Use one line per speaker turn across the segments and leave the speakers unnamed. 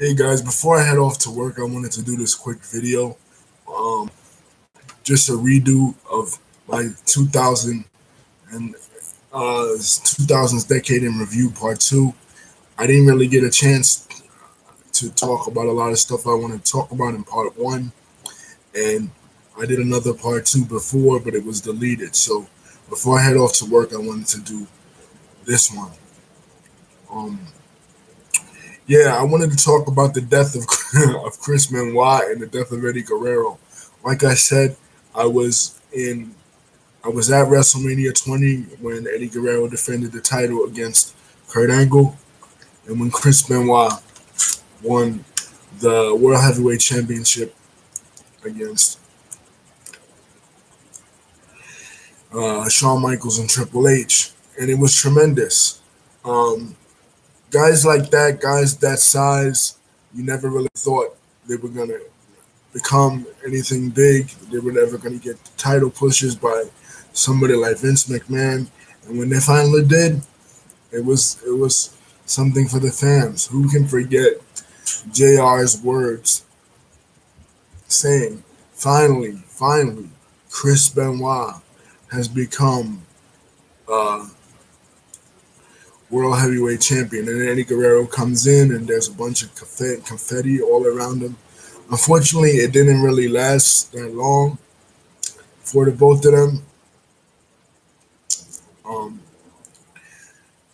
Hey guys, before I head off to work, I wanted to do this quick video. Um, just a redo of my 2000s decade in review part two. I didn't really get a chance to talk about a lot of stuff I want to talk about in part one, and I did another part two before, but it was deleted. So before I head off to work, I wanted to do this one. Um, yeah, I wanted to talk about the death of of Chris Benoit and the death of Eddie Guerrero. Like I said, I was in I was at WrestleMania 20 when Eddie Guerrero defended the title against Kurt Angle, and when Chris Benoit won the World Heavyweight Championship against Shawn Michaels and Triple H, and it was tremendous. Um, Guys like that, guys that size, you never really thought they were gonna become anything big. They were never gonna get title pushes by somebody like Vince McMahon, and when they finally did, it was something for the fans. Who can forget JR's words saying, finally, Chris Benoit has become uh, World Heavyweight Champion. And then Eddie Guerrero comes in, and there's a bunch of confetti all around him. Unfortunately, it didn't really last that long for the both of them um,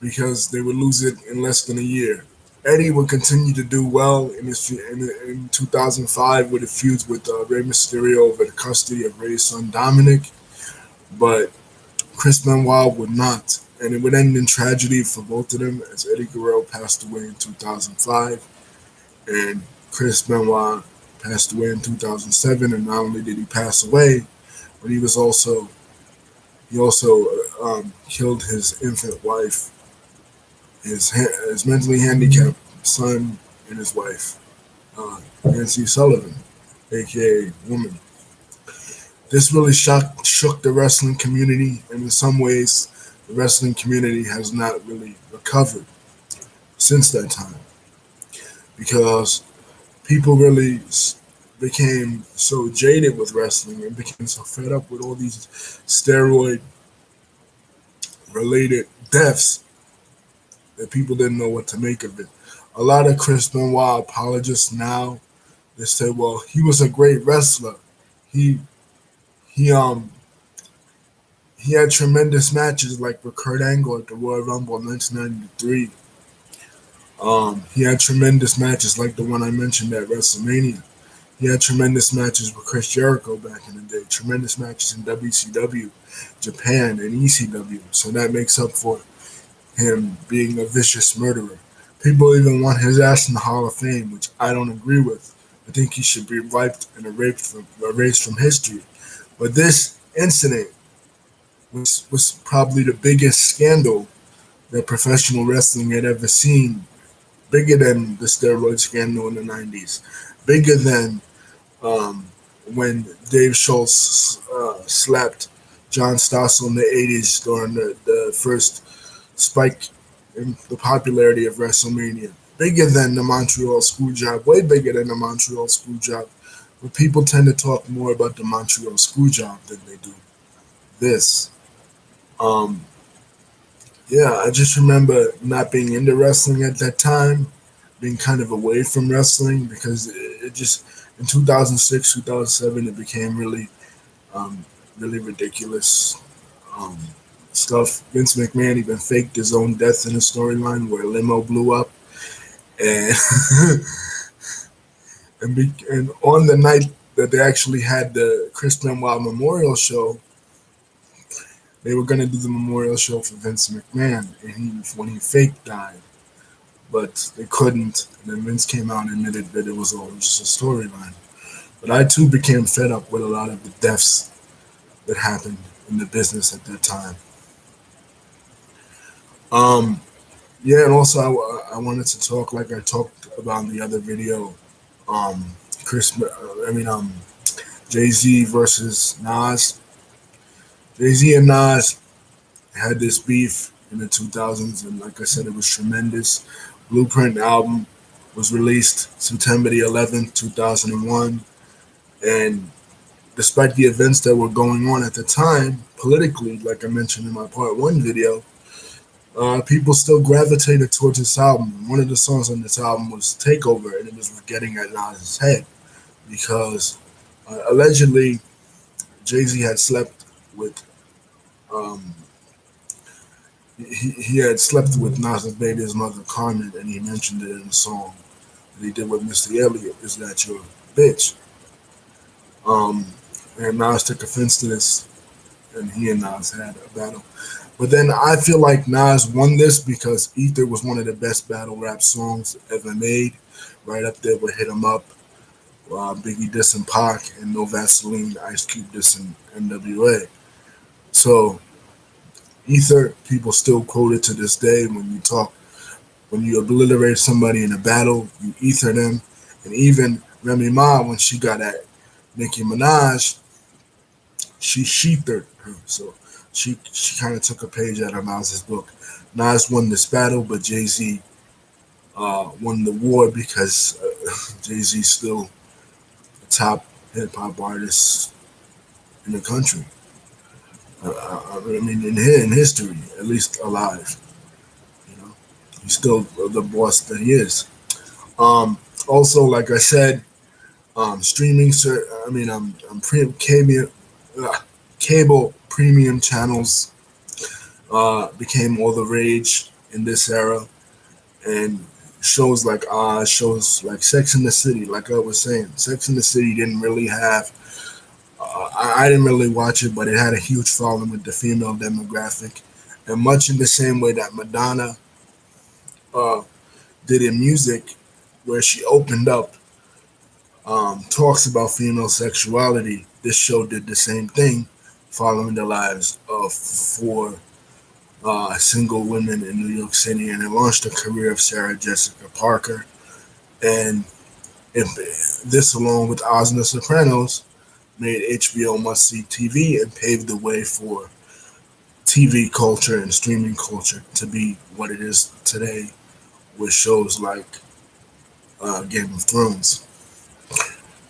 because they would lose it in less than a year. Eddie would continue to do well in 2005 with the feuds with Rey Mysterio over the custody of Rey's son Dominic, but Chris Benoit would not, and it would end in tragedy for both of them as Eddie Guerrero passed away in 2005, and Chris Benoit passed away in 2007. And not only did he pass away, but he also killed his infant wife, his mentally handicapped son, and his wife, Nancy Sullivan, aka Woman. This really shook the wrestling community, and in some ways, the wrestling community has not really recovered since that time because people really became so jaded with wrestling and became so fed up with all these steroid related deaths that people didn't know what to make of it. A lot of Chris Benoit apologists now, they say, well, he was a great wrestler. He he um he had tremendous matches like with Kurt Angle at the Royal Rumble in 1993. He had tremendous matches like the one I mentioned at WrestleMania. He had tremendous matches with Chris Jericho back in the day. Tremendous matches in WCW, Japan, and ECW. So that makes up for him being a vicious murderer. People even want his ass in the Hall of Fame, which I don't agree with. I think he should be wiped and erased from history. But this incident was probably the biggest scandal that professional wrestling had ever seen, bigger than the steroid scandal in the 90s, bigger than um, when Dave Schultz slapped John Stossel in the 80s during the first spike in the popularity of WrestleMania. Bigger than the Montreal Screwjob, way bigger than the Montreal Screwjob. But people tend to talk more about the Montreal Screwjob than they do this. Um, yeah, I just remember not being into wrestling at that time, being kind of away from wrestling because it just in 2006, 2007 it became um, really ridiculous um, stuff. Vince McMahon even faked his own death in a storyline where a limo blew up, and and on the night that they actually had the Chris Benoit Memorial Show, they were going to do the memorial show for Vince McMahon, and when he fake died, but they couldn't. And then Vince came out and admitted that it was all just a storyline. But I too became fed up with a lot of the deaths that happened in the business at that time. Um, yeah, and also I wanted to talk like I talked about in the other video. Um, Chris, I mean Jay Z versus Nas. Jay Z and Nas had this beef in the 2000s, and like I said, it was tremendous. Blueprint album was released September the 11th, 2001. And despite the events that were going on at the time, politically, like I mentioned in my part one video, people still gravitated towards this album. One of the songs on this album was Takeover, and it was getting at Nas's head because allegedly Jay Z had slept with um, he had slept with Nas's baby's mother, Carmen, and he mentioned it in the song that he did with Missy Elliott. Is that your bitch? Um, and Nas took offense to this, and he and Nas had a battle. But then I feel like Nas won this because Ether was one of the best battle rap songs ever made, right up there with Hit 'Em Up, Biggie dissing Pac, and No Vaseline, Ice Cube dissing NWA. So Ether, people still quote it to this day when you obliterate somebody in a battle, you ether them. And even Remy Ma, when she got at Nicki Minaj, she sheathered her. So she kind of took a page out of Nas's book. Nas won this battle, but Jay Z won the war because Jay Z still the top hip hop artist in the country. I mean, in history, at least alive. You know, he's still the boss that he is. Also, like I said, streaming. I mean, cable premium channels became all the rage in this era, and shows like Sex in the City. Like I was saying, Sex in the City didn't really have. I didn't really watch it, but it had a huge following with the female demographic, and much in the same way that Madonna uh, did in music, where she opened up talks about female sexuality. This show did the same thing, following the lives of four single women in New York City, and it launched the career of Sarah Jessica Parker. And this, along with Oz and the Sopranos, made HBO must see TV and paved the way for TV culture and streaming culture to be what it is today, with shows like Game of Thrones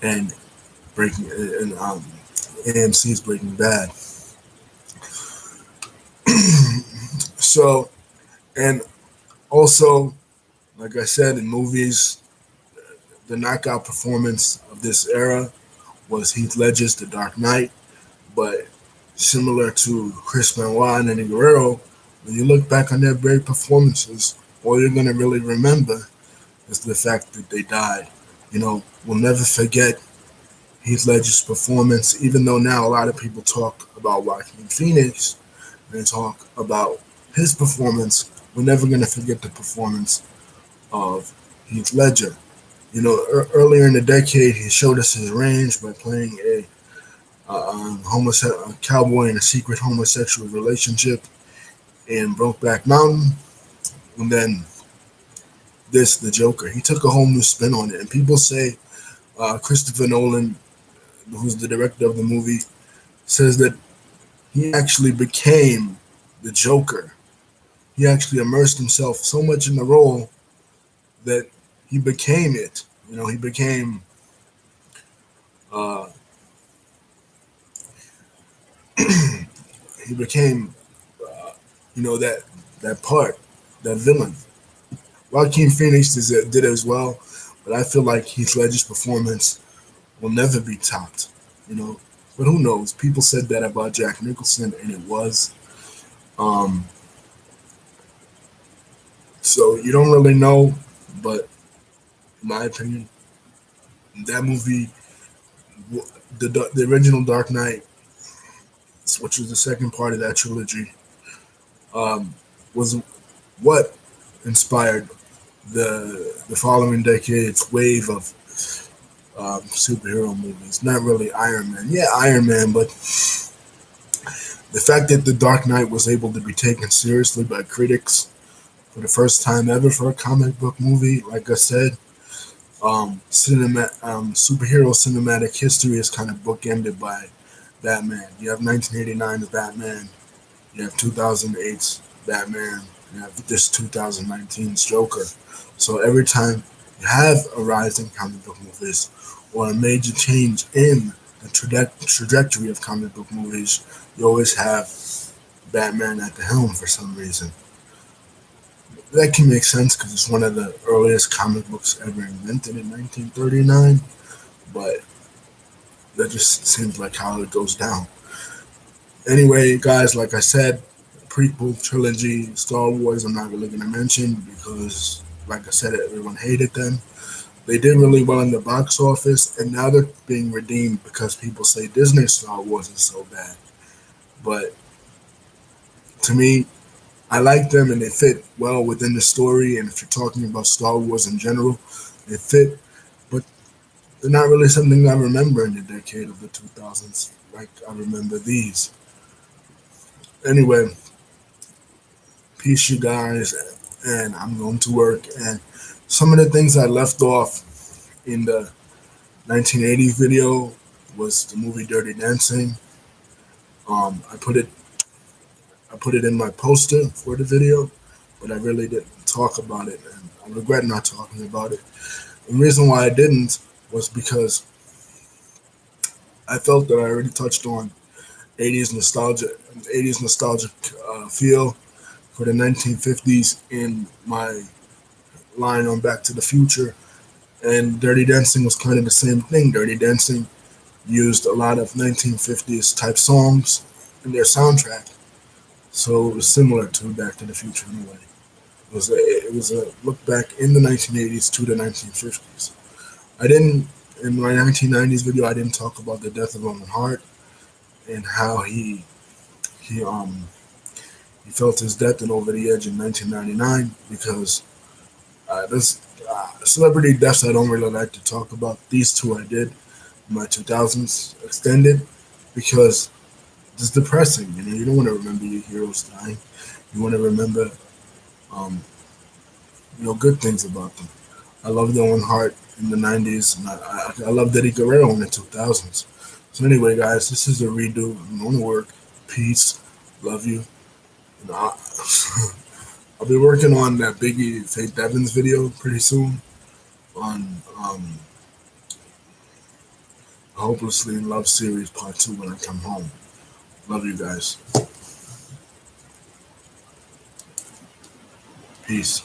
and Breaking and AMC's Breaking Bad. So, and also, like I said, in movies, the knockout performance of this era was Heath Ledger's The Dark Knight. But similar to Chris Benoit and Eddie Guerrero, when you look back on their great performances, all you're going to really remember is the fact that they died. You know, we'll never forget Heath Ledger's performance, even though now a lot of people talk about Joaquin Phoenix and talk about his performance. We're never going to forget the performance of Heath Ledger. You know, earlier in the decade, he showed us his range by playing a cowboy in a secret homosexual relationship in Brokeback Mountain, and then the Joker. He took a whole new spin on it, and people say Christopher Nolan, who's the director of the movie, says that he actually became the Joker. He actually immersed himself so much in the role that he became it. You know, uh, he became you know that part, that villain. Joaquin Phoenix did it as well, but I feel like Heath Ledger's performance will never be topped. You know, but who knows? People said that about Jack Nicholson, and it was. Um, so you don't really know, but in my opinion, that movie, the original Dark Knight, which was the second part of that trilogy, was what inspired the following decade's wave of superhero movies. Not really Iron Man. Yeah, Iron Man, but the fact that The Dark Knight was able to be taken seriously by critics for the first time ever for a comic book movie, like I said, superhero cinematic history is kind of bookended by Batman. You have 1989's Batman, you have 2008's Batman, you have this 2019's Joker. So every time you have a rise in comic book movies or a major change in the trajectory of comic book movies, you always have Batman at the helm for some reason. That can make sense because it's one of the earliest comic books ever invented in 1939, but that just seems like how it goes down. Anyway, guys, like I said, prequel trilogy, Star Wars, I'm not really going to mention because, like I said, everyone hated them. They did really well in the box office, and now they're being redeemed because people say Disney's Star Wars is so bad. But to me, I like them and they fit well within the story. And if you're talking about Star Wars in general, they fit. But they're not really something I remember in the decade of the 2000s like I remember these. Anyway, peace, you guys, and I'm going to work. And some of the things I left off in the 1980 video was the movie Dirty Dancing. Um, I put it I put it in my poster for the video, but I really didn't talk about it, and I regret not talking about it. The reason why I didn't was because I felt that I already touched on 80s nostalgia, 80s nostalgic feel for the 1950s in my line on Back to the Future, and Dirty Dancing was kind of the same thing. Dirty Dancing used a lot of 1950s type songs in their soundtrack, so it was similar to Back to the Future in a way. It was a look back in the 1980s to the 1950s. I didn't in my 1990s video. I didn't talk about the death of Owen Hart and how he um he felt his death and over the edge in 1999 because this celebrity deaths I don't really like to talk about. These two I did in my 2000s extended because it's depressing. You don't want to remember your heroes dying. You want to remember um, good things about them. I loved Owen Hart in the 90s, and I loved Eddie Guerrero in the 2000s. So anyway, guys, this is a redo. I'm going to work. Peace. Love you. I, I'll be working on that Biggie Faith Evans video pretty soon on Hopelessly in Love series part 2 when I come home. Love you guys. Peace.